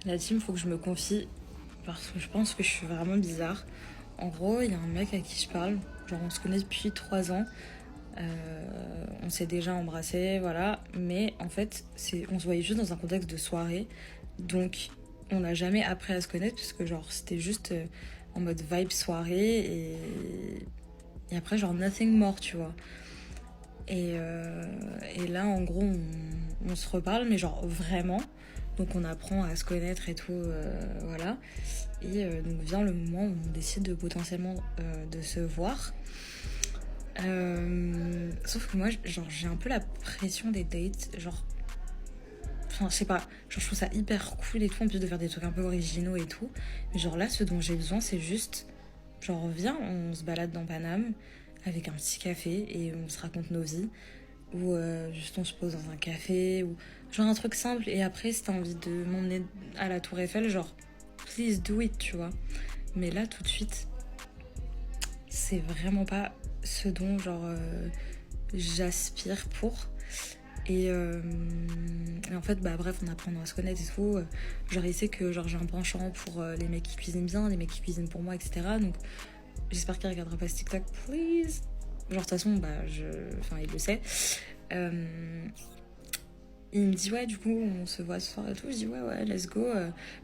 La team, faut que je me confie parce que je pense que je suis vraiment bizarre. En gros, il y a un mec à qui je parle. Genre, on se connaît depuis 3 ans. On s'est déjà embrassé, voilà. Mais en fait, on se voyait juste dans un contexte de soirée. Donc, on n'a jamais appris à se connaître parce que, genre, c'était juste en mode vibe soirée. Et après, genre, nothing more, tu vois. Et là, en gros, on se reparle, mais genre vraiment. Donc on apprend à se connaître et tout, voilà. Et donc vient le moment où on décide de potentiellement de se voir. Sauf que moi, genre, j'ai un peu la pression des dates. Genre, enfin, je sais pas, genre, je trouve ça hyper cool et tout, en plus de faire des trucs un peu originaux et tout. Mais genre là, ce dont j'ai besoin, c'est juste, genre, viens, on se balade dans Paname avec un petit café et on se raconte nos vies. Ou juste on se pose dans un café, ou genre un truc simple. Et après, si t'as envie de m'emmener à la Tour Eiffel, genre, please do it, tu vois. Mais là, tout de suite, c'est vraiment pas ce dont, genre, j'aspire pour. Et en fait, bah bref, on apprend à se connaître et tout. Genre, il sait que genre, j'ai un penchant pour les mecs qui cuisinent bien, les mecs qui cuisinent pour moi, etc. Donc, j'espère qu'il regardera pas ce TikTok, please. Genre, de toute façon, bah, enfin, il le sait. Euh, il me dit, ouais, du coup, on se voit ce soir et tout. Je dis, ouais, let's go.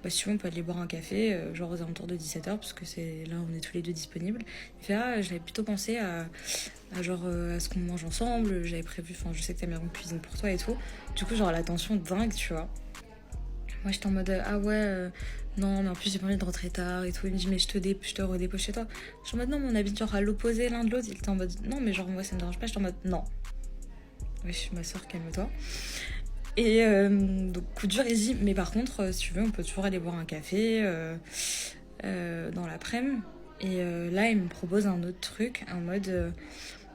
Bah, si tu veux, on peut aller boire un café, genre aux alentours de 17h, parce que c'est là, on est tous les deux disponibles. Il fait, ah, j'avais plutôt pensé à genre, à ce qu'on mange ensemble. J'avais prévu, enfin, je sais que ta mère en cuisine pour toi et tout. Du coup, genre, la tension dingue, tu vois. Moi, j'étais en mode, ah ouais, non, mais en plus, j'ai pas envie de rentrer tard et tout. Il me dit, mais je te redépose chez toi. Je suis en mode, non, mais on habite genre à l'opposé l'un de l'autre. Il était en mode, non, mais genre, moi, ça me dérange pas. J'étais en mode, non. Wesh, ma soeur, calme-toi. Et donc, coup dur, il dit, mais par contre, si tu veux, on peut toujours aller boire un café dans l'après-midi. Et là, il me propose un autre truc, en mode,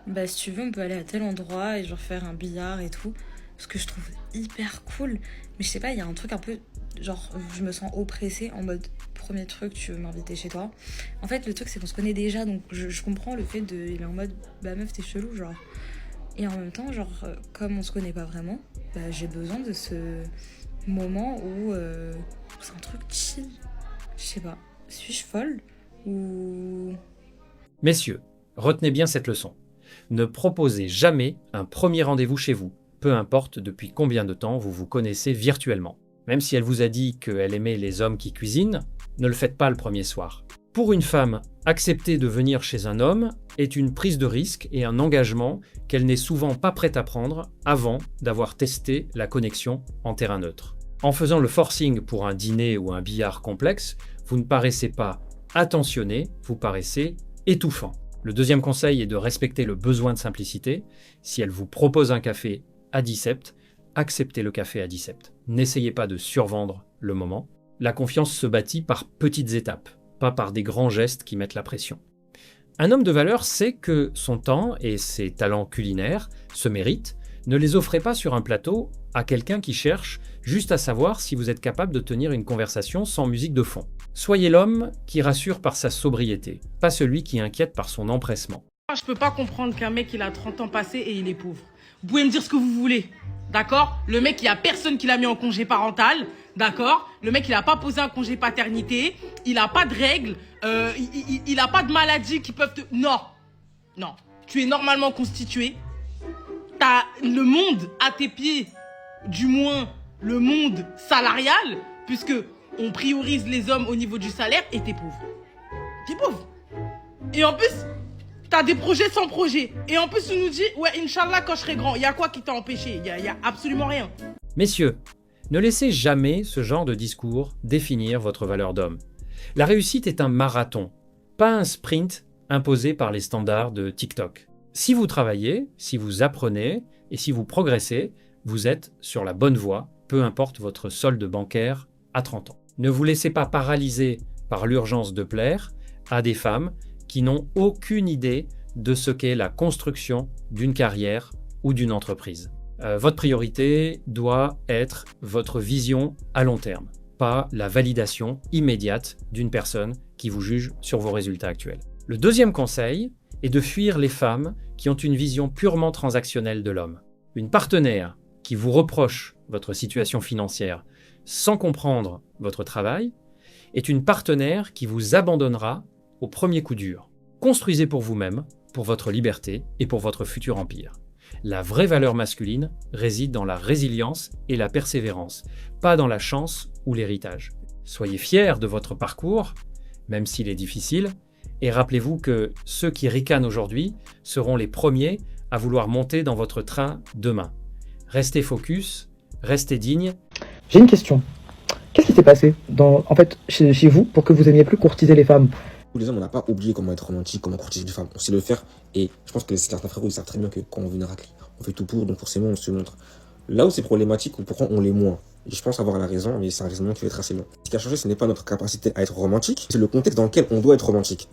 bah, si tu veux, on peut aller à tel endroit et genre faire un billard et tout. Ce que je trouve hyper cool. Mais je sais pas, il y a un truc un peu, genre, je me sens oppressée en mode, premier truc, tu veux m'inviter chez toi. En fait, le truc, c'est qu'on se connaît déjà, donc je comprends le fait de. Il est en mode, bah meuf, t'es chelou, genre. Et en même temps, genre, comme on se connaît pas vraiment, bah, j'ai besoin de ce moment où c'est un truc chill. Je sais pas, suis-je folle ou. Messieurs, retenez bien cette leçon. Ne proposez jamais un premier rendez-vous chez vous, peu importe depuis combien de temps vous vous connaissez virtuellement. Même si elle vous a dit qu'elle aimait les hommes qui cuisinent, ne le faites pas le premier soir. Pour une femme, accepter de venir chez un homme est une prise de risque et un engagement qu'elle n'est souvent pas prête à prendre avant d'avoir testé la connexion en terrain neutre. En faisant le forcing pour un dîner ou un billard complexe, vous ne paraissez pas attentionné, vous paraissez étouffant. Le deuxième conseil est de respecter le besoin de simplicité. Si elle vous propose un café à 17, acceptez le café à 17. N'essayez pas de survendre le moment. La confiance se bâtit par petites étapes, pas par des grands gestes qui mettent la pression. Un homme de valeur sait que son temps et ses talents culinaires se méritent. Ne les offrez pas sur un plateau à quelqu'un qui cherche juste à savoir si vous êtes capable de tenir une conversation sans musique de fond. Soyez l'homme qui rassure par sa sobriété, pas celui qui inquiète par son empressement. Je peux pas comprendre qu'un mec il a 30 ans passé et il est pauvre. Vous pouvez me dire ce que vous voulez, d'accord? Le mec il y a personne qui l'a mis en congé parental, d'accord? Le mec il a pas posé un congé paternité, il a pas de règles, il a pas de maladies qui peuvent te... Non, tu es normalement constitué, t'as le monde à tes pieds, du moins le monde salarial, puisque on priorise les hommes au niveau du salaire et t'es pauvre. T'es pauvre. Et en plus, t'as des projets sans projet. Et en plus, tu nous dis, ouais, Inch'Allah, quand je serai grand, il y a quoi qui t'a empêché? Il y a absolument rien. Messieurs, ne laissez jamais ce genre de discours définir votre valeur d'homme. La réussite est un marathon, pas un sprint imposé par les standards de TikTok. Si vous travaillez, si vous apprenez et si vous progressez, vous êtes sur la bonne voie, peu importe votre solde bancaire à 30 ans. Ne vous laissez pas paralyser par l'urgence de plaire à des femmes qui n'ont aucune idée de ce qu'est la construction d'une carrière ou d'une entreprise. Votre priorité doit être votre vision à long terme, pas la validation immédiate d'une personne qui vous juge sur vos résultats actuels. Le deuxième conseil est de fuir les femmes qui ont une vision purement transactionnelle de l'homme. Une partenaire qui vous reproche votre situation financière sans comprendre votre travail, est une partenaire qui vous abandonnera au premier coup dur. Construisez pour vous-même, pour votre liberté et pour votre futur empire. La vraie valeur masculine réside dans la résilience et la persévérance, pas dans la chance ou l'héritage. Soyez fiers de votre parcours, même s'il est difficile, et rappelez-vous que ceux qui ricanent aujourd'hui seront les premiers à vouloir monter dans votre train demain. Restez focus, restez digne. J'ai une question. Qu'est-ce qui s'est passé chez vous pour que vous aimiez plus courtiser les femmes? Les hommes, on n'a pas oublié comment être romantique, comment courtiser une femme. On sait le faire. Et je pense que certains frérots, ils savent très bien que quand on veut une raclée, on fait tout pour, donc forcément, on se montre. Là où c'est problématique, ou pourquoi on l'est moins. Et je pense avoir la raison, mais c'est un raisonnement qui va être assez long. Ce qui a changé, ce n'est pas notre capacité à être romantique, c'est le contexte dans lequel on doit être romantique.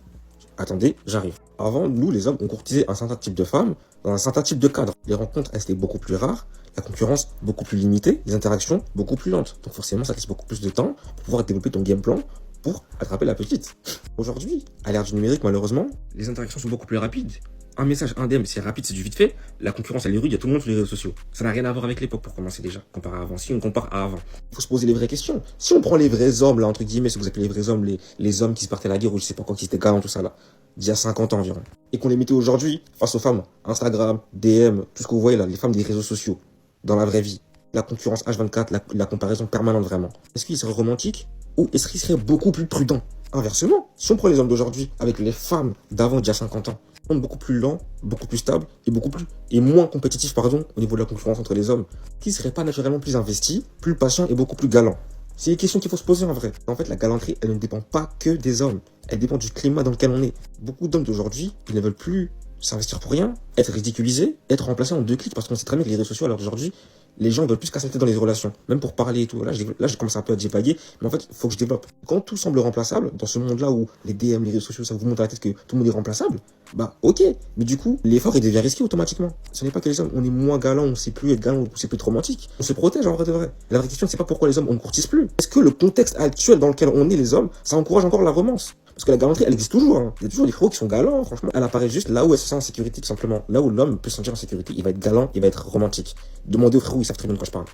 Attendez, j'arrive. Avant, nous, les hommes, on courtisait un certain type de femmes dans un certain type de cadre. Les rencontres restaient beaucoup plus rares, la concurrence beaucoup plus limitée, les interactions beaucoup plus lentes. Donc forcément, ça laisse beaucoup plus de temps pour pouvoir développer ton game plan pour attraper la petite. Aujourd'hui, à l'ère du numérique, malheureusement, les interactions sont beaucoup plus rapides. Un message, un DM, c'est rapide, c'est du vite fait. La concurrence, elle est rude, il y a tout le monde sur les réseaux sociaux. Ça n'a rien à voir avec l'époque pour commencer déjà, comparé à avant. Si on compare à avant, il faut se poser les vraies questions. Si on prend les vrais hommes, là, entre guillemets, ce que vous appelez les vrais hommes, les hommes qui se partaient à la guerre ou je sais pas quoi, qui étaient galants, tout ça là, d'il y a 50 ans environ, et qu'on les mettait aujourd'hui face aux femmes, Instagram, DM, tout ce que vous voyez là, les femmes des réseaux sociaux, dans la vraie vie, la concurrence H24, la comparaison permanente vraiment. Est-ce qu'il serait romantique ou est-ce qu'il serait beaucoup plus prudent? Inversement, si on prend les hommes d'aujourd'hui avec les femmes d'avant d'il y a 50 ans, on est beaucoup plus lent, beaucoup plus stable et moins compétitif au niveau de la concurrence entre les hommes, qui serait pas naturellement plus investi, plus patient et beaucoup plus galant. C'est les questions qu'il faut se poser en vrai. En fait, la galanterie, elle ne dépend pas que des hommes. Elle dépend du climat dans lequel on est. Beaucoup d'hommes d'aujourd'hui, ils ne veulent plus s'investir pour rien, être ridiculisés, être remplacés en 2 clics, parce qu'on sait très bien que les réseaux sociaux, alors aujourd'hui, les gens veulent plus qu'accepter dans les relations, même pour parler et tout. Là, je commence un peu à divaguer, mais en fait, il faut que je développe. Quand tout semble remplaçable, dans ce monde-là où les DM, les réseaux sociaux, ça vous montre à la tête que tout le monde est remplaçable, bah ok, mais du coup, l'effort, il devient risqué automatiquement. Ce n'est pas que les hommes, on est moins galants, on sait plus être galant, on sait plus être romantique. On se protège en vrai de vrai. La vraie question, c'est pas pourquoi les hommes, on ne courtise plus. Est-ce que le contexte actuel dans lequel on est, les hommes, ça encourage encore la romance? Parce que la galanterie, elle existe toujours. Hein. Il y a toujours des frérots qui sont galants, franchement. Elle apparaît juste là où elle se sent en sécurité, tout simplement. Là où l'homme peut se sentir en sécurité, il va être galant, il va être romantique. Demandez aux frérots, ils savent très bien de quoi je parle.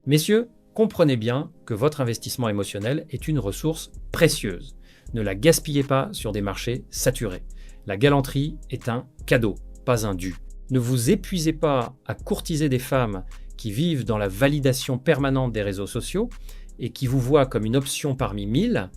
Messieurs, comprenez bien que votre investissement émotionnel est une ressource précieuse. Ne la gaspillez pas sur des marchés saturés. La galanterie est un cadeau, pas un dû. Ne vous épuisez pas à courtiser des femmes qui vivent dans la validation permanente des réseaux sociaux et qui vous voient comme une option parmi 1000.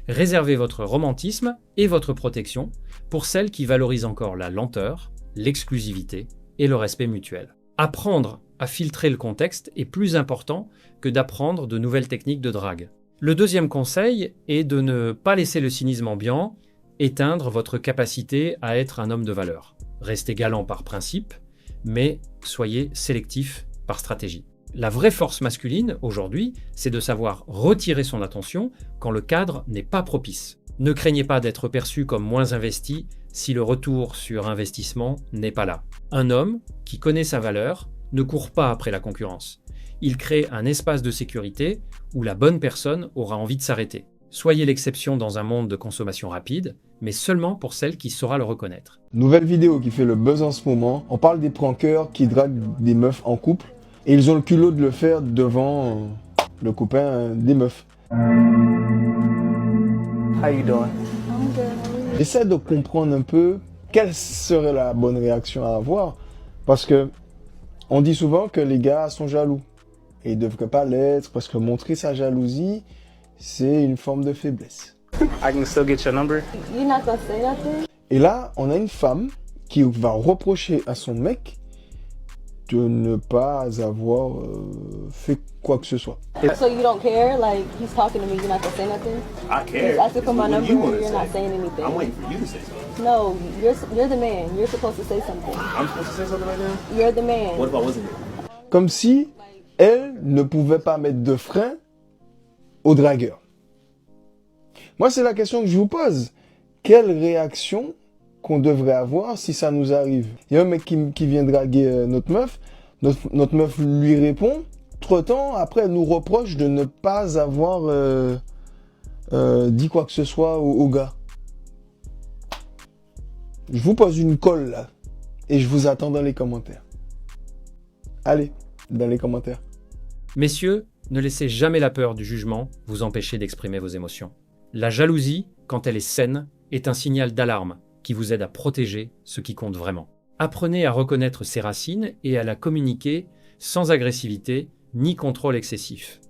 Réservez votre romantisme et votre protection pour celles qui valorisent encore la lenteur, l'exclusivité et le respect mutuel. Apprendre à filtrer le contexte est plus important que d'apprendre de nouvelles techniques de drague. Le deuxième conseil est de ne pas laisser le cynisme ambiant éteindre votre capacité à être un homme de valeur. Restez galant par principe, mais soyez sélectif par stratégie. La vraie force masculine, aujourd'hui, c'est de savoir retirer son attention quand le cadre n'est pas propice. Ne craignez pas d'être perçu comme moins investi si le retour sur investissement n'est pas là. Un homme qui connaît sa valeur ne court pas après la concurrence. Il crée un espace de sécurité où la bonne personne aura envie de s'arrêter. Soyez l'exception dans un monde de consommation rapide, mais seulement pour celle qui saura le reconnaître. Nouvelle vidéo qui fait le buzz en ce moment. On parle des prankeurs qui draguent des meufs en couple et ils ont le culot de le faire devant le copain des meufs. How you doing? J'essaie de comprendre un peu quelle serait la bonne réaction à avoir parce que on dit souvent que les gars sont jaloux et ils ne devraient pas l'être parce que montrer sa jalousie, c'est une forme de faiblesse. I can still get your number. You're not gonna say nothing? Et là, on a une femme qui va reprocher à son mec de ne pas avoir fait quoi que ce soit. So you don't care? Like, he's talking to me, you're not gonna say nothing? I care. He's asking for my What number, you wanna you're say? not saying anything. I'm waiting for you to say something. No, you're the man. You're supposed to say something. I'm supposed to say something right now? You're the man. What if I wasn't? Comme si elle ne pouvait pas mettre de frein au dragueur. Moi, c'est la question que je vous pose. Quelle réaction qu'on devrait avoir si ça nous arrive? Il y a un mec qui vient draguer notre meuf. Notre meuf lui répond. Entre-temps, après, elle nous reproche de ne pas avoir dit quoi que ce soit au gars. Je vous pose une colle là. Et je vous attends dans les commentaires. Allez, dans les commentaires. Messieurs, ne laissez jamais la peur du jugement vous empêcher d'exprimer vos émotions. La jalousie, quand elle est saine, est un signal d'alarme qui vous aide à protéger ce qui compte vraiment. Apprenez à reconnaître ses racines et à la communiquer sans agressivité ni contrôle excessif.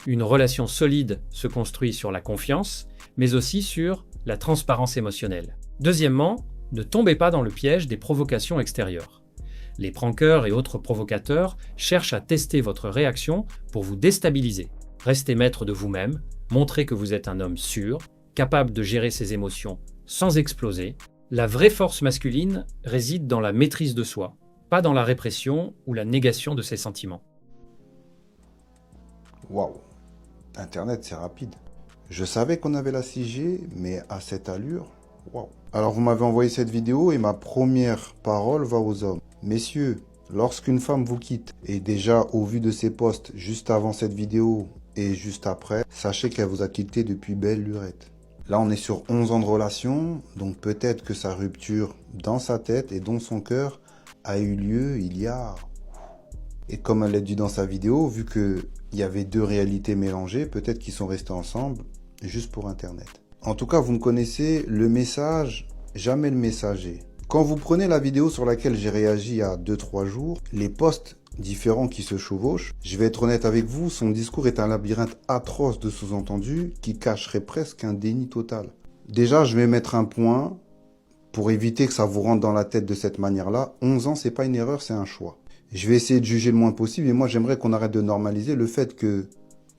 Une relation solide se construit sur la confiance, mais aussi sur la transparence émotionnelle. Deuxièmement, ne tombez pas dans le piège des provocations extérieures. Les prankeurs et autres provocateurs cherchent à tester votre réaction pour vous déstabiliser. Restez maître de vous-même, montrez que vous êtes un homme sûr, capable de gérer ses émotions sans exploser. La vraie force masculine réside dans la maîtrise de soi, pas dans la répression ou la négation de ses sentiments. Waouh, Internet c'est rapide. Je savais qu'on avait la 6G, mais à cette allure, waouh. Alors vous m'avez envoyé cette vidéo et ma première parole va aux hommes. Messieurs, lorsqu'une femme vous quitte, et déjà au vu de ses posts juste avant cette vidéo et juste après, sachez qu'elle vous a quitté depuis belle lurette. Là on est sur 11 ans de relation, donc peut-être que sa rupture dans sa tête et dans son cœur a eu lieu il y a... Et comme elle l'a dit dans sa vidéo, vu qu'il y avait deux réalités mélangées, peut-être qu'ils sont restés ensemble juste pour Internet. En tout cas, vous me connaissez, le message, jamais le messager. Quand vous prenez la vidéo sur laquelle j'ai réagi il y a 2-3 jours, les posts différents qui se chevauchent, je vais être honnête avec vous, son discours est un labyrinthe atroce de sous-entendus qui cacherait presque un déni total. Déjà, je vais mettre un point pour éviter que ça vous rentre dans la tête de cette manière-là. 11 ans, c'est pas une erreur, c'est un choix. Je vais essayer de juger le moins possible et moi j'aimerais qu'on arrête de normaliser le fait que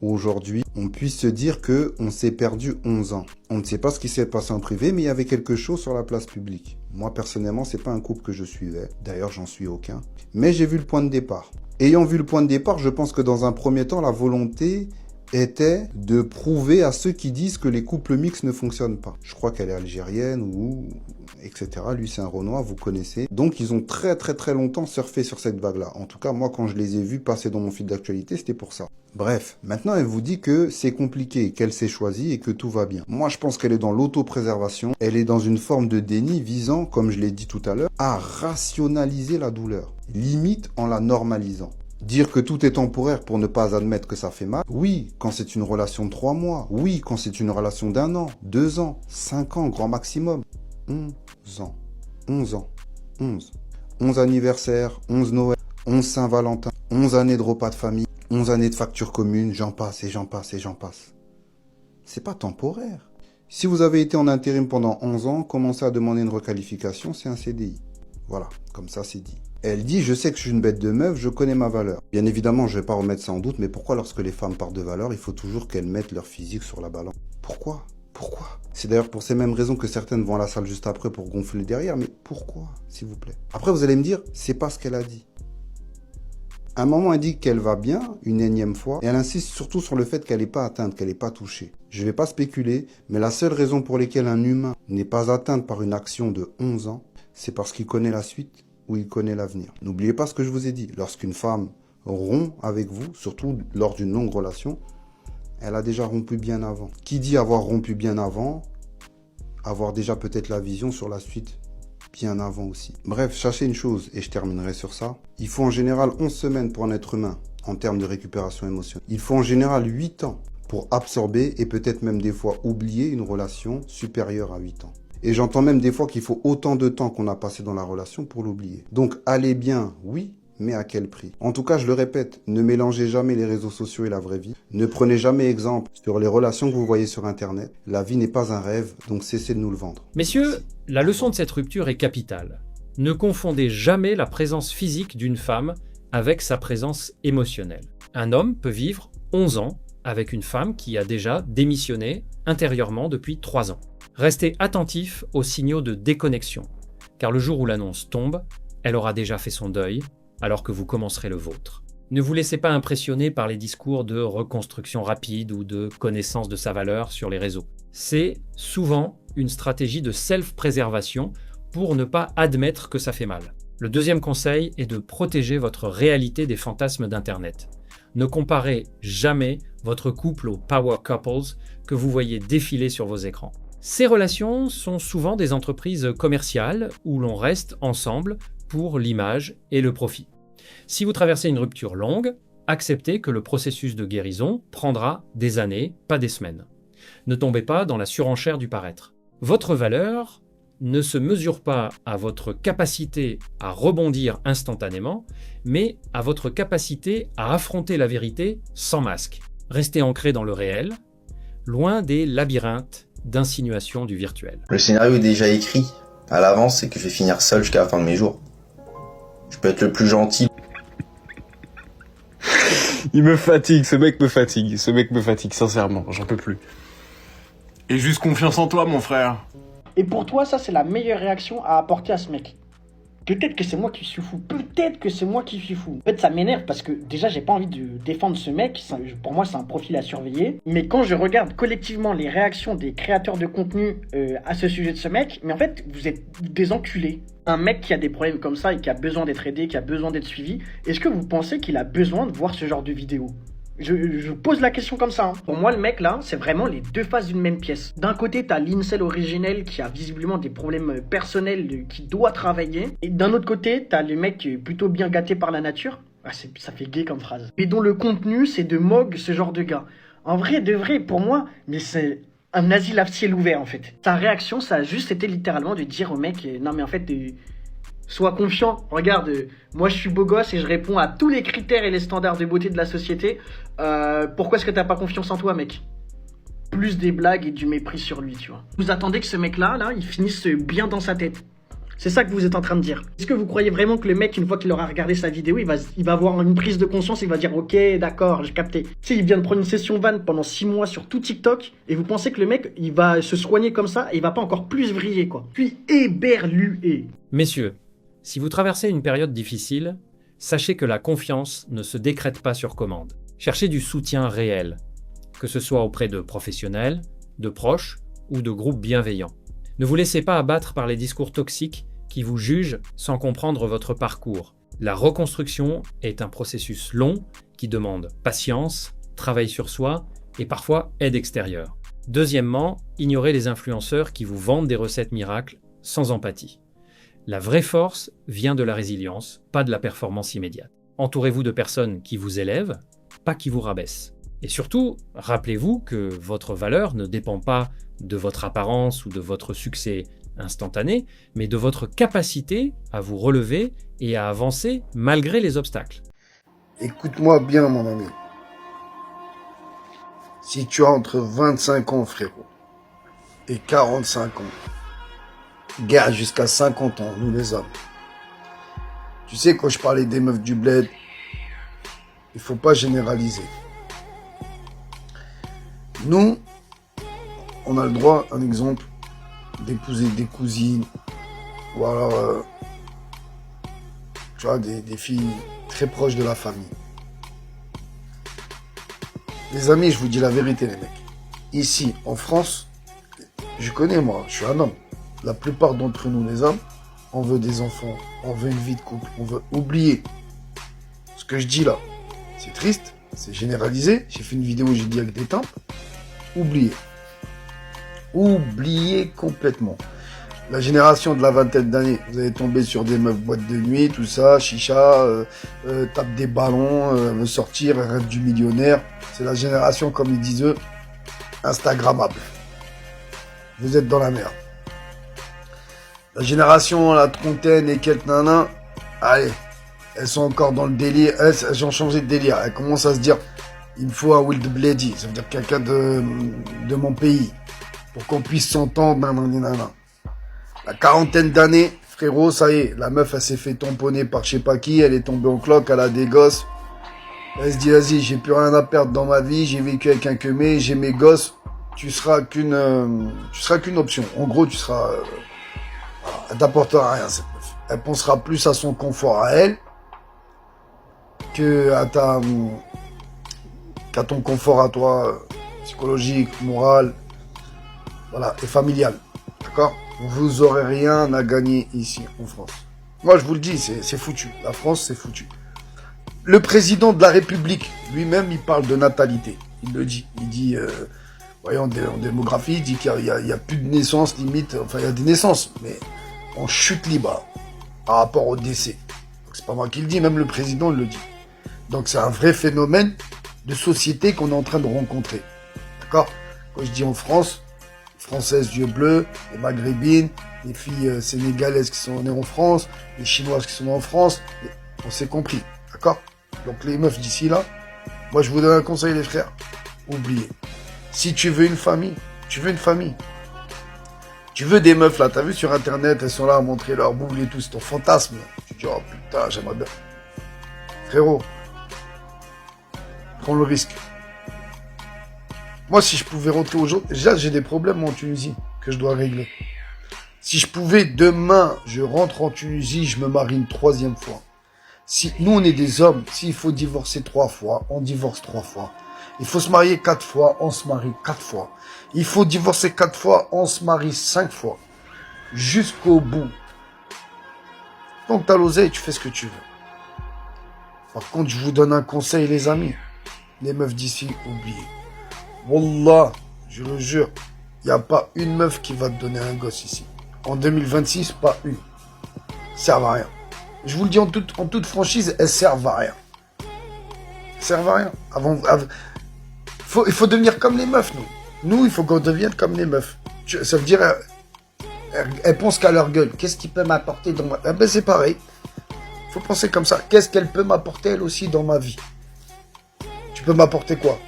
aujourd'hui on puisse se dire que on s'est perdu 11 ans. On ne sait pas ce qui s'est passé en privé, mais il y avait quelque chose sur la place publique. Moi personnellement, c'est pas un couple que je suivais. D'ailleurs, j'en suis aucun. Mais j'ai vu le point de départ. Ayant vu le point de départ, je pense que dans un premier temps, la volonté était de prouver à ceux qui disent que les couples mixtes ne fonctionnent pas. Je crois qu'elle est algérienne ou etc. Lui, c'est un Renoir, vous connaissez. Donc, ils ont très longtemps surfé sur cette vague-là. En tout cas, moi, quand je les ai vus passer dans mon fil d'actualité, c'était pour ça. Bref, maintenant, elle vous dit que c'est compliqué, qu'elle s'est choisie et que tout va bien. Moi, je pense qu'elle est dans l'autopréservation. Elle est dans une forme de déni visant, comme je l'ai dit tout à l'heure, à rationaliser la douleur. Limite en la normalisant. Dire que tout est temporaire pour ne pas admettre que ça fait mal. Oui, quand c'est une relation de 3 mois. Oui, quand c'est une relation d'1 an, 2 ans, 5 ans, grand maximum. 11 ans. 11 ans. 11. 11 anniversaires, 11 Noël, 11 Saint-Valentin, 11 années de repas de famille, 11 années de factures communes, j'en passe et j'en passe et j'en passe. C'est pas temporaire. Si vous avez été en intérim pendant 11 ans, commencez à demander une requalification, c'est un CDI. Voilà, comme ça c'est dit. Elle dit, je sais que je suis une bête de meuf, je connais ma valeur. Bien évidemment, je vais pas remettre ça en doute, mais pourquoi lorsque les femmes parlent de valeur, il faut toujours qu'elles mettent leur physique sur la balance? Pourquoi? C'est d'ailleurs pour ces mêmes raisons que certaines vont à la salle juste après pour gonfler derrière, mais pourquoi, s'il vous plaît? Après, vous allez me dire, c'est pas ce qu'elle a dit. À un moment, elle dit qu'elle va bien, une énième fois, et elle insiste surtout sur le fait qu'elle n'est pas atteinte, qu'elle n'est pas touchée. Je vais pas spéculer, mais la seule raison pour laquelle un humain n'est pas atteint par une action de 11 ans, c'est parce qu'il connaît la suite ou il connaît l'avenir. N'oubliez pas ce que je vous ai dit. Lorsqu'une femme rompt avec vous, surtout lors d'une longue relation, elle a déjà rompu bien avant. Qui dit avoir rompu bien avant, avoir déjà peut-être la vision sur la suite bien avant aussi. Bref, sachez une chose, et je terminerai sur ça. Il faut en général 11 semaines pour un être humain en termes de récupération émotionnelle. Il faut en général 8 ans pour absorber et peut-être même des fois oublier une relation supérieure à 8 ans. Et j'entends même des fois qu'il faut autant de temps qu'on a passé dans la relation pour l'oublier. Donc allez bien, oui, mais à quel prix? En tout cas, je le répète, ne mélangez jamais les réseaux sociaux et la vraie vie. Ne prenez jamais exemple sur les relations que vous voyez sur Internet. La vie n'est pas un rêve, donc cessez de nous le vendre. Messieurs, la leçon de cette rupture est capitale. Ne confondez jamais la présence physique d'une femme avec sa présence émotionnelle. Un homme peut vivre 11 ans avec une femme qui a déjà démissionné intérieurement depuis 3 ans. Restez attentifs aux signaux de déconnexion, car le jour où l'annonce tombe, elle aura déjà fait son deuil, alors que vous commencerez le vôtre. Ne vous laissez pas impressionner par les discours de reconstruction rapide ou de connaissance de sa valeur sur les réseaux. C'est souvent une stratégie de self-préservation pour ne pas admettre que ça fait mal. Le deuxième conseil est de protéger votre réalité des fantasmes d'Internet. Ne comparez jamais votre couple aux power couples que vous voyez défiler sur vos écrans. Ces relations sont souvent des entreprises commerciales où l'on reste ensemble pour l'image et le profit. Si vous traversez une rupture longue, acceptez que le processus de guérison prendra des années, pas des semaines. Ne tombez pas dans la surenchère du paraître. Votre valeur ne se mesure pas à votre capacité à rebondir instantanément, mais à votre capacité à affronter la vérité sans masque. Restez ancré dans le réel, loin des labyrinthes d'insinuations du virtuel. Le scénario est déjà écrit à l'avance, c'est que je vais finir seul jusqu'à la fin de mes jours. Je peux être le plus gentil. Il me fatigue, ce mec me fatigue, sincèrement, j'en peux plus. Et juste confiance en toi, mon frère. Et pour toi, ça, c'est la meilleure réaction à apporter à ce mec. Peut-être que c'est moi qui suis fou. Peut-être que c'est moi qui suis fou. En fait, ça m'énerve parce que déjà, j'ai pas envie de défendre ce mec. Pour moi, c'est un profil à surveiller. Mais quand je regarde collectivement les réactions des créateurs de contenu à ce sujet de ce mec, mais en fait, vous êtes des enculés. Un mec qui a des problèmes comme ça et qui a besoin d'être aidé, qui a besoin d'être suivi, est-ce que vous pensez qu'il a besoin de voir ce genre de vidéo ? Je pose la question comme ça. Hein. Pour moi, le mec là, c'est vraiment les deux faces d'une même pièce. D'un côté, t'as l'incel originel qui a visiblement des problèmes personnels qui doit travailler. Et d'un autre côté, t'as le mec plutôt bien gâté par la nature. Ah, ça fait gay comme phrase. Mais dont le contenu, c'est de mogue ce genre de gars. En vrai, de vrai, pour moi, mais c'est un asile à ciel ouvert en fait. Sa réaction, ça a juste été littéralement de dire au mec, non mais en fait... sois confiant, regarde, moi je suis beau gosse et je réponds à tous les critères et les standards de beauté de la société. Pourquoi est-ce que t'as pas confiance en toi, mec ? Plus des blagues et du mépris sur lui, tu vois. Vous attendez que ce mec-là, il finisse bien dans sa tête. C'est ça que vous êtes en train de dire. Est-ce que vous croyez vraiment que le mec, une fois qu'il aura regardé sa vidéo, il va avoir une prise de conscience et il va dire « Ok, d'accord, j'ai capté ». Tu sais, il vient de prendre une session vanne pendant 6 mois sur tout TikTok et vous pensez que le mec, il va se soigner comme ça et il va pas encore plus vriller, quoi. Puis éberlué. Messieurs, si vous traversez une période difficile, sachez que la confiance ne se décrète pas sur commande. Cherchez du soutien réel, que ce soit auprès de professionnels, de proches ou de groupes bienveillants. Ne vous laissez pas abattre par les discours toxiques qui vous jugent sans comprendre votre parcours. La reconstruction est un processus long qui demande patience, travail sur soi et parfois aide extérieure. Deuxièmement, ignorez les influenceurs qui vous vendent des recettes miracles sans empathie. La vraie force vient de la résilience, pas de la performance immédiate. Entourez-vous de personnes qui vous élèvent, pas qui vous rabaissent. Et surtout, rappelez-vous que votre valeur ne dépend pas de votre apparence ou de votre succès instantané, mais de votre capacité à vous relever et à avancer malgré les obstacles. Écoute-moi bien, mon ami. Si tu as entre 25 ans, frérot, et 45 ans, gars, jusqu'à 50 ans, nous les hommes. Tu sais, quand je parlais des meufs du bled, il faut pas généraliser. Nous, on a le droit, un exemple, d'épouser des cousines, ou alors, tu vois, des filles très proches de la famille. Les amis, je vous dis la vérité, les mecs. Ici, en France, je connais, moi, je suis un homme. La plupart d'entre nous, les hommes, on veut des enfants, on veut une vie de couple, on veut oublier. Ce que je dis là, c'est triste, c'est généralisé. J'ai fait une vidéo où j'ai dit avec des tempes. Oublier. Oublier complètement. La génération de la vingtaine d'années, vous allez tomber sur des meufs boîtes de nuit, tout ça, chicha, tape des ballons, veut sortir, rêve du millionnaire. C'est la génération, comme ils disent eux, instagrammable. Vous êtes dans la merde. La génération, la trentaine et quelques nanas, allez, elles sont encore dans le délire, elles ont changé de délire. Elles commencent à se dire, il me faut un Will de Blady, ça veut dire quelqu'un de mon pays, pour qu'on puisse s'entendre, nanana. La quarantaine d'années, frérot, ça y est, la meuf, elle s'est fait tamponner par je sais pas qui, elle est tombée en cloque, elle a des gosses. Elle se dit, vas-y, j'ai plus rien à perdre dans ma vie, j'ai vécu avec un queumé, j'ai mes gosses, tu seras qu'une option. En gros, tu seras, elle t'apportera rien, cette meuf. Elle pensera plus à son confort à elle, qu'à ton confort à toi, psychologique, moral, voilà, et familial. D'accord? Vous aurez rien à gagner ici, en France. Moi, je vous le dis, c'est foutu. La France, c'est foutu. Le président de la République, lui-même, il parle de natalité. Il le dit. Il dit, voyons, en démographie, il dit qu'il y a plus de naissances, limite. Enfin, il y a des naissances, mais en chute libre par rapport au décès. Donc, c'est pas moi qui le dis, même le président, il le dit. Donc c'est un vrai phénomène de société qu'on est en train de rencontrer. D'accord? Quand je dis en France, françaises yeux bleus, les maghrébines, les filles sénégalaises qui sont nées en France, les chinoises qui sont nées en France, on s'est compris. D'accord? Donc les meufs d'ici là, moi je vous donne un conseil les frères, oubliez. Si tu veux une famille, tu veux des meufs là, t'as vu sur internet, elles sont là à montrer leur boule et tout, c'est ton fantasme. Tu te dis, oh putain, j'aimerais bien. Frérot, prends le risque. Moi, si je pouvais rentrer aujourd'hui, déjà j'ai des problèmes en Tunisie que je dois régler. Si je pouvais, demain, je rentre en Tunisie, je me marie une 3e fois. Si nous, on est des hommes, s'il faut divorcer 3 fois, on divorce 3 fois. Il faut se marier 4 fois, on se marie 4 fois. Il faut divorcer 4 fois, on se marie 5 fois. Jusqu'au bout. Donc t'as l'oseille, tu fais ce que tu veux. Par contre, je vous donne un conseil, les amis. Les meufs d'ici, oubliez. Wallah, je le jure, il n'y a pas une meuf qui va te donner un gosse ici. En 2026, pas une. Elles servent à rien. Je vous le dis en toute franchise, elles servent à rien. Elles servent à rien. Il faut devenir comme les meufs, nous. Nous, il faut qu'on devienne comme les meufs. Ça veut dire, elles pensent qu'à leur gueule. Qu'est-ce qui peut m'apporter dans ma... Eh ben, c'est pareil. Il faut penser comme ça. Qu'est-ce qu'elle peut m'apporter, elle aussi, dans ma vie? Tu peux m'apporter quoi?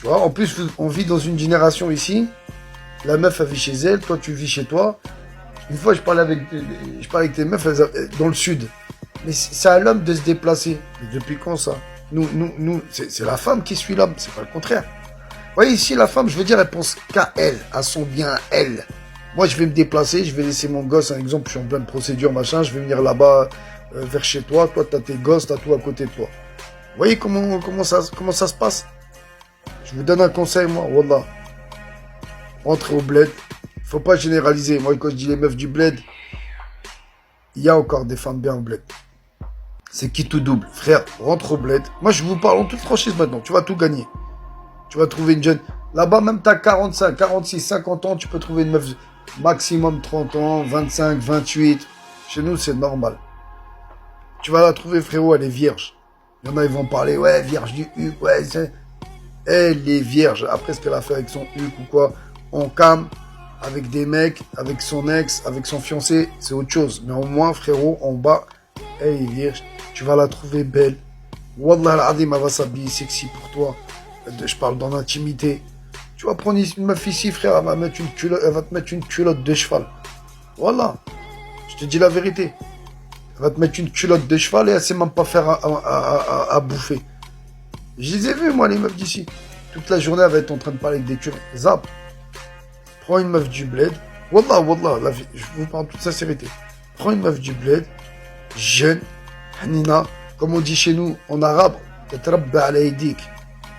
Tu vois, en plus, on vit dans une génération ici. La meuf, elle vit chez elle. Toi, tu vis chez toi. Une fois, je parlais avec des meufs dans le sud. Mais c'est à l'homme de se déplacer. Mais depuis quand, ça? Nous, c'est la femme qui suit l'homme. C'est pas le contraire. Vous voyez, ici, la femme, je veux dire, elle pense qu'à elle, à son bien, à elle. Moi, je vais me déplacer, je vais laisser mon gosse, un exemple, je suis en pleine procédure, machin, je vais venir là-bas, vers chez toi, toi, t'as tes gosses, t'as tout à côté de toi. Vous voyez comment ça se passe? Je vous donne un conseil, moi, wallah. Rentrez au bled. Faut pas généraliser. Moi, quand je dis les meufs du bled, il y a encore des femmes bien au bled. C'est qui tout double. Frère, rentre au bled. Moi, je vous parle en toute franchise maintenant. Tu vas tout gagner. Tu vas trouver une jeune. Là-bas, même t'as 45, 46, 50 ans, tu peux trouver une meuf maximum 30 ans, 25, 28. Chez nous, c'est normal. Tu vas la trouver, frérot, elle est vierge. Il y en a, ils vont parler, ouais, vierge du huc, ouais, c'est... Elle est vierge. Après ce qu'elle a fait avec son huc ou quoi, on calme avec des mecs, avec son ex, avec son fiancé, c'est autre chose. Mais au moins, frérot, en bas, elle est vierge. Tu vas la trouver belle. Wallah al-Adim, elle va s'habiller sexy pour toi. Je parle dans l'intimité. Tu vas prendre une meuf ici, frère, elle va te mettre une culotte de cheval. Voilà. Je te dis la vérité. Elle va te mettre une culotte de cheval et elle sait même pas faire à bouffer. Je les ai vus, moi, les meufs d'ici. Toute la journée, elle va être en train de parler avec des Turcs. Zap. Prends une meuf du bled. Wallah, je vous parle en toute sincérité. Prends une meuf du bled, jeune, hanina, comme on dit chez nous en arabe, tatrabba ala ydik.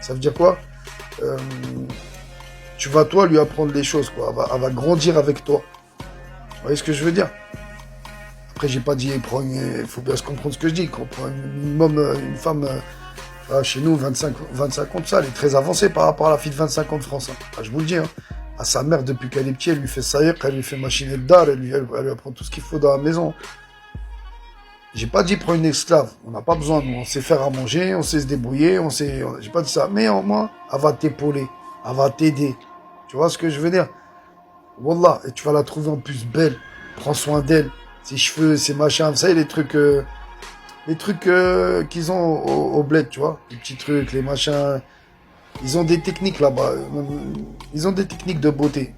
Ça veut dire quoi? Tu vas, toi, lui apprendre des choses, quoi. Elle va grandir avec toi. Vous voyez ce que je veux dire? Après, j'ai pas dit, il faut bien se comprendre ce que je dis. Qu'on prend une femme, chez nous, 25 ans, ça, elle est très avancée par rapport à la fille de 25 ans de France. Hein. Je vous le dis, hein. À sa mère, depuis qu'elle est petite, elle lui fait saïr, elle lui fait machiner le dar, elle lui apprend tout ce qu'il faut dans la maison. J'ai pas dit prends une esclave. On n'a pas besoin, nous. On sait faire à manger, on sait se débrouiller, j'ai pas dit ça. Mais au moins, elle va t'épauler, elle va t'aider. Tu vois ce que je veux dire? Wallah, et tu vas la trouver en plus belle. Prends soin d'elle. Ses cheveux, ses machins, vous savez, les trucs qu'ils ont au bled, tu vois. Les petits trucs, les machins. Ils ont des techniques là-bas. Ils ont des techniques de beauté.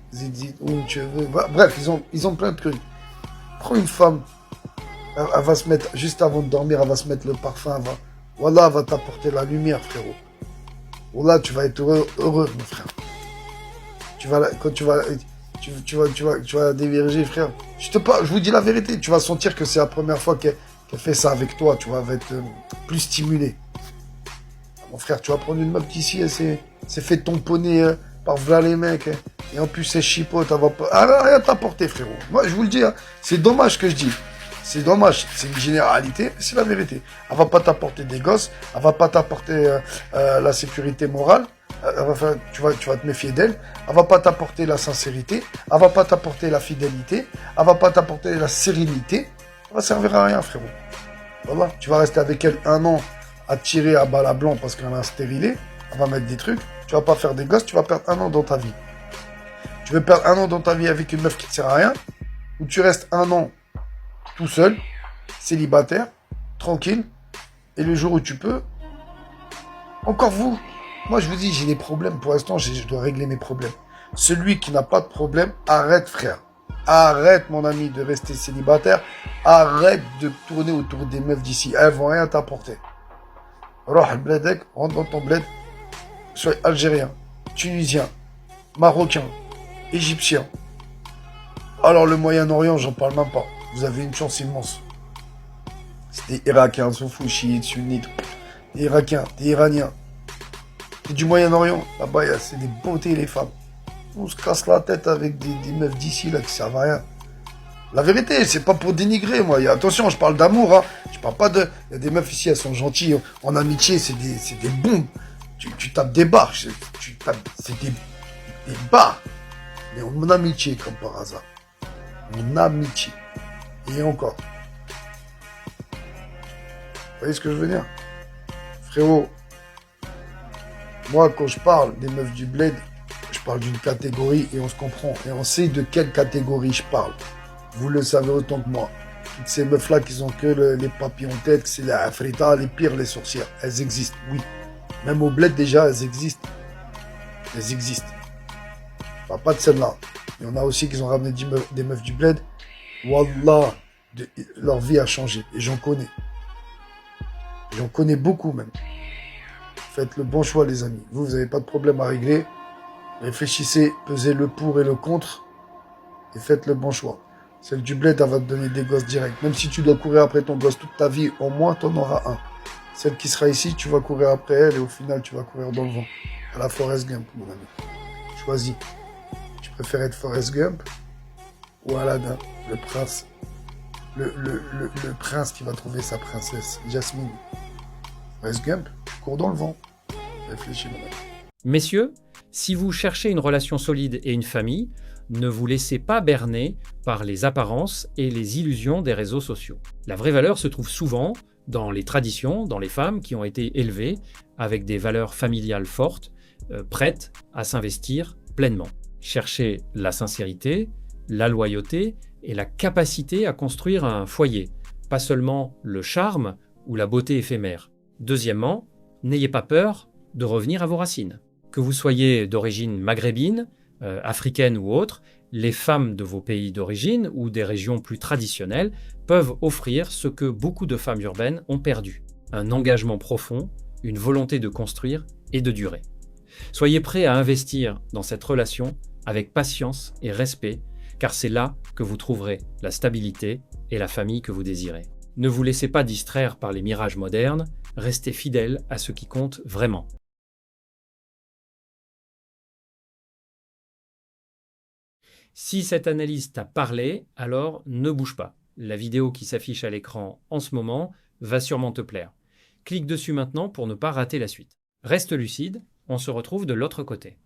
Bref, ils ont plein de trucs. Prends une femme. Elle va se mettre, juste avant de dormir, elle va se mettre le parfum. Voilà, elle va t'apporter la lumière, frérot. Voilà, tu vas être heureux, mon frère. Quand tu vas la dévierger, frère. Je vous dis la vérité. Tu vas sentir que c'est la première fois qu'elle fait ça avec toi. Tu vas être plus stimulé. Mon frère, tu vas prendre une meuf d'ici, elle s'est fait tamponner par v'là les mecs. Et en plus, c'est chipote, elle va pas... Elle va rien t'apporter, frérot. Moi, je vous le dis, hein, c'est dommage que je dis. C'est dommage, c'est une généralité, mais c'est la vérité. Elle va pas t'apporter des gosses, elle va pas t'apporter la sécurité morale, tu vas te méfier d'elle, elle va pas t'apporter la sincérité, elle va pas t'apporter la fidélité, elle va pas t'apporter la sérénité, elle va servir à rien, frérot. Voilà, tu vas rester avec elle 1 an à tirer à balles à blanc parce qu'elle a stérilé, elle va mettre des trucs, tu vas pas faire des gosses, tu vas perdre 1 an dans ta vie. Tu veux perdre 1 an dans ta vie avec une meuf qui ne sert à rien, ou tu restes 1 an tout seul, célibataire, tranquille, et le jour où tu peux, encore vous. Moi, je vous dis, j'ai des problèmes. Pour l'instant, je dois régler mes problèmes. Celui qui n'a pas de problème, arrête, frère. Arrête, mon ami, de rester célibataire. Arrête de tourner autour des meufs d'ici. Elles vont rien t'apporter. Rentre dans ton bled. Sois algérien, tunisien, marocain, égyptien. Alors, le Moyen-Orient, j'en parle même pas. Vous avez une chance immense. C'est des Irakiens, soufous, chiites, sunnites. Des Irakiens, des Iraniens. C'est du Moyen-Orient. Là-bas, c'est des beautés, les femmes. On se casse la tête avec des meufs d'ici, là, qui servent à rien. La vérité, c'est pas pour dénigrer, moi. Attention, je parle d'amour, hein. Je parle pas de... Il y a des meufs ici, elles sont gentilles. En amitié, c'est des bombes. Tu tapes des barres. C'est des barres. Mais en amitié, comme par hasard. En amitié. Et encore. Vous voyez ce que je veux dire? Frérot, moi, quand je parle des meufs du bled, je parle d'une catégorie et on se comprend. Et on sait de quelle catégorie je parle. Vous le savez autant que moi. Toutes ces meufs-là qui ont que les papillons en tête, que c'est les afrita, les pires, les sorcières. Elles existent, oui. Même au bled, déjà, elles existent. Elles existent. Je parle pas de celles-là. Il y en a aussi qui ont ramené des meufs du bled. Wallah, leur vie a changé. Et j'en connais. J'en connais beaucoup même. Faites le bon choix, les amis. Vous n'avez pas de problème à régler. Réfléchissez, pesez le pour et le contre. Et faites le bon choix. Celle du bled, elle va te donner des gosses directs. Même si tu dois courir après ton gosse toute ta vie, au moins, tu en auras un. Celle qui sera ici, tu vas courir après elle et au final, tu vas courir dans le vent. À la Forrest Gump, mon ami. Choisis. Tu préfères être Forrest Gump ou Aladdin, le prince. Le prince qui va trouver sa princesse, Jasmine. Forrest Gump, tu cours dans le vent. Réfléchis, mon ami. Messieurs, si vous cherchez une relation solide et une famille, ne vous laissez pas berner par les apparences et les illusions des réseaux sociaux. La vraie valeur se trouve souvent dans les traditions, dans les femmes qui ont été élevées avec des valeurs familiales fortes, prêtes à s'investir pleinement. Cherchez la sincérité, la loyauté et la capacité à construire un foyer, pas seulement le charme ou la beauté éphémère. Deuxièmement, n'ayez pas peur de revenir à vos racines. Que vous soyez d'origine maghrébine, africaine ou autre, les femmes de vos pays d'origine ou des régions plus traditionnelles peuvent offrir ce que beaucoup de femmes urbaines ont perdu. Un engagement profond, une volonté de construire et de durer. Soyez prêts à investir dans cette relation avec patience et respect, car c'est là que vous trouverez la stabilité et la famille que vous désirez. Ne vous laissez pas distraire par les mirages modernes, restez fidèles à ce qui compte vraiment. Si cette analyse t'a parlé, alors ne bouge pas. La vidéo qui s'affiche à l'écran en ce moment va sûrement te plaire. Clique dessus maintenant pour ne pas rater la suite. Reste lucide, on se retrouve de l'autre côté.